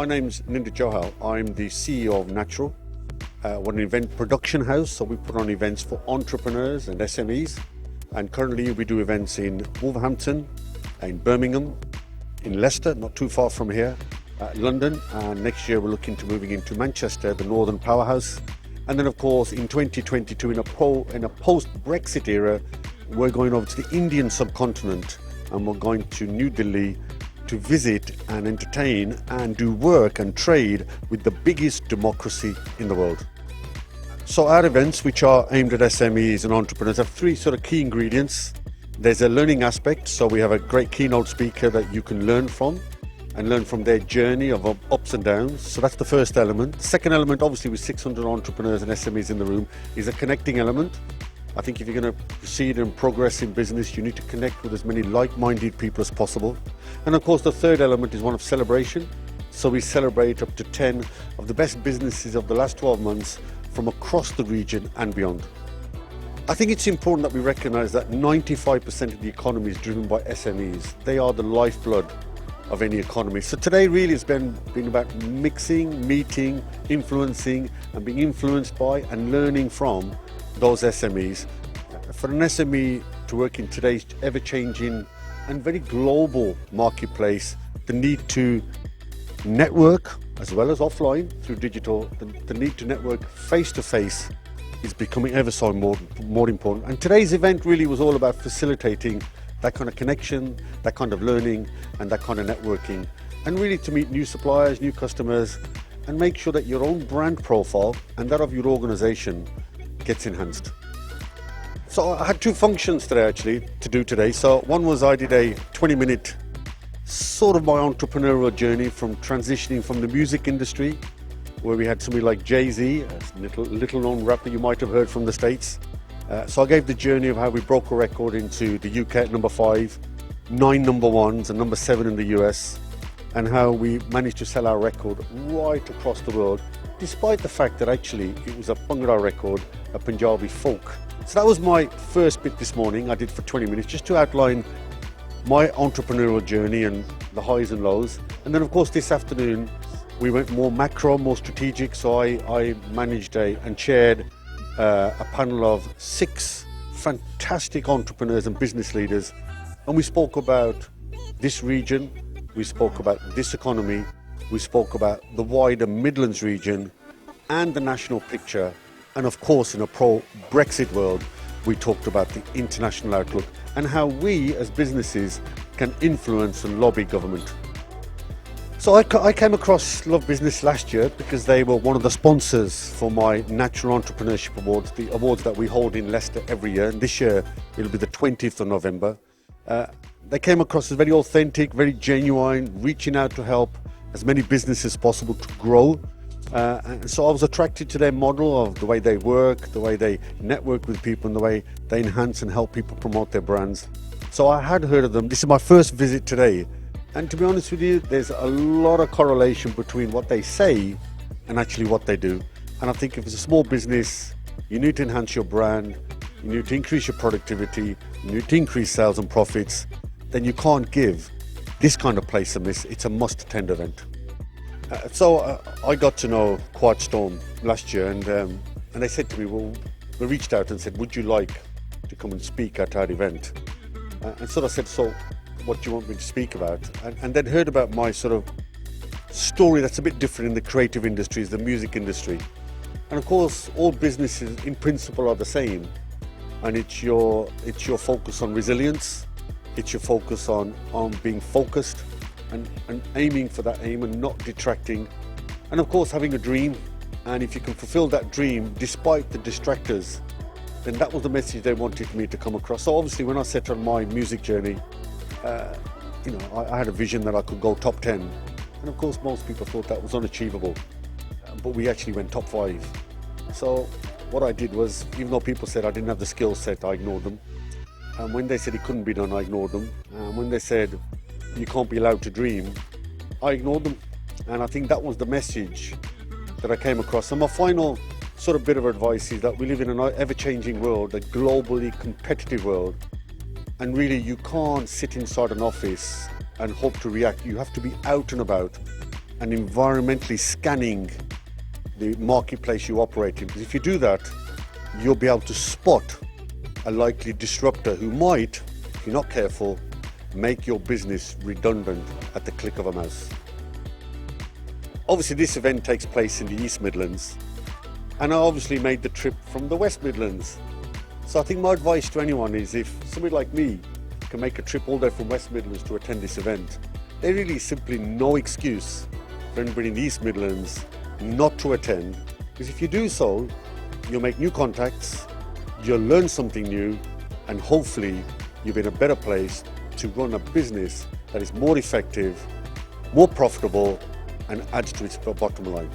My name's Ninder Johal. I'm the CEO of Natural. We're an event production house, so we put on events for entrepreneurs and SMEs. And currently we do events in Wolverhampton, in Birmingham, in Leicester, not too far from here, London, and next year we're looking to moving into Manchester, the northern powerhouse. And then of course in 2022, in a post-Brexit era, we're going over to the Indian subcontinent and we're going to New Delhi to visit and entertain and do work and trade with the biggest democracy in the world. So our events, which are aimed at SMEs and entrepreneurs, have three sort of key ingredients. There's a learning aspect, so we have a great keynote speaker that you can learn from and learn from their journey of ups and downs. So that's the first element. The second element, obviously with 600 entrepreneurs and SMEs in the room, is a connecting element. I think if you're going to proceed and progress in business, you need to connect with as many like-minded people as possible. And of course, the third element is one of celebration. So we celebrate up to 10 of the best businesses of the last 12 months from across the region and beyond. I think it's important that we recognize that 95% of the economy is driven by SMEs. They are the lifeblood of any economy. So today really has been about mixing, meeting, influencing, and being influenced by and learning from those SMEs. For an SME to work in today's ever-changing and very global marketplace, the need to network as well as offline through digital, the need to network face-to-face is becoming ever so more important. And today's event really was all about facilitating that kind of connection, that kind of learning and that kind of networking, and really to meet new suppliers, new customers, and make sure that your own brand profile and that of your organization gets enhanced. So I had two functions today actually to do today. So one was I did a 20-minute sort of my entrepreneurial journey from transitioning from the music industry, where we had somebody like Jay-Z, a little known rapper you might have heard from the States. So I gave the journey of how we broke a record into the UK at number 5, 9 number 1s and number 7 in the US, and how we managed to sell our record right across the world, despite the fact that actually it was a Bhangra record, a Punjabi folk. So that was my first bit this morning. I did for 20 minutes just to outline my entrepreneurial journey and the highs and lows. And then of course this afternoon we went more macro, more strategic. So I managed and chaired a panel of 6 fantastic entrepreneurs and business leaders. And we spoke about this region, we spoke about this economy, we spoke about the wider Midlands region and the national picture. And of course, in a pro-Brexit world, we talked about the international outlook and how we as businesses can influence and lobby government. So I came across Love Business last year because they were one of the sponsors for my Natural Entrepreneurship Awards, the awards that we hold in Leicester every year. And this year, it'll be the 20th of November. They came across as very authentic, very genuine, reaching out to help as many businesses as possible to grow. And so I was attracted to their model of the way they work, the way they network with people, and the way they enhance and help people promote their brands. So I had heard of them. This is my first visit today. And to be honest with you, there's a lot of correlation between what they say and actually what they do. And I think if it's a small business, you need to enhance your brand, you need to increase your productivity, you need to increase sales and profits, then you can't give this kind of place a miss. It's a must-attend event. So I got to know Quadstorm last year, and they said to me, well, they reached out and said, would you like to come and speak at our event? And so I said, so what do you want me to speak about? And they'd heard about my sort of story that's a bit different in the creative industries, the music industry. And of course, all businesses in principle are the same. And it's your focus on resilience, it's your focus on being focused, and aiming for that aim and not detracting, and of course having a dream. And if you can fulfill that dream despite the distractors, then that was the message they wanted me to come across. So obviously when I set on my music journey, I had a vision that I could go top 10, and of course most people thought that was unachievable, but we actually went top 5. So what I did was, even though people said I didn't have the skill set, I ignored them. And when they said it couldn't be done, I ignored them. And when they said you can't be allowed to dream, I ignored them. And I think that was the message that I came across. And my final sort of bit of advice is that we live in an ever-changing world, a globally competitive world. And really you can't sit inside an office and hope to react. You have to be out and about. and environmentally scanning the marketplace you operate in. Because if you do that, you'll be able to spot a likely disruptor who might, if you're not careful, make your business redundant at the click of a mouse. Obviously, this event takes place in the East Midlands, and I obviously made the trip from the West Midlands. So I think my advice to anyone is, if somebody like me can make a trip all the way from West Midlands to attend this event, there really is simply no excuse for anybody in the East Midlands not to attend, because if you do so, you'll make new contacts, you'll learn something new, and hopefully you'll be in a better place to run a business that is more effective, more profitable, and adds to its bottom line.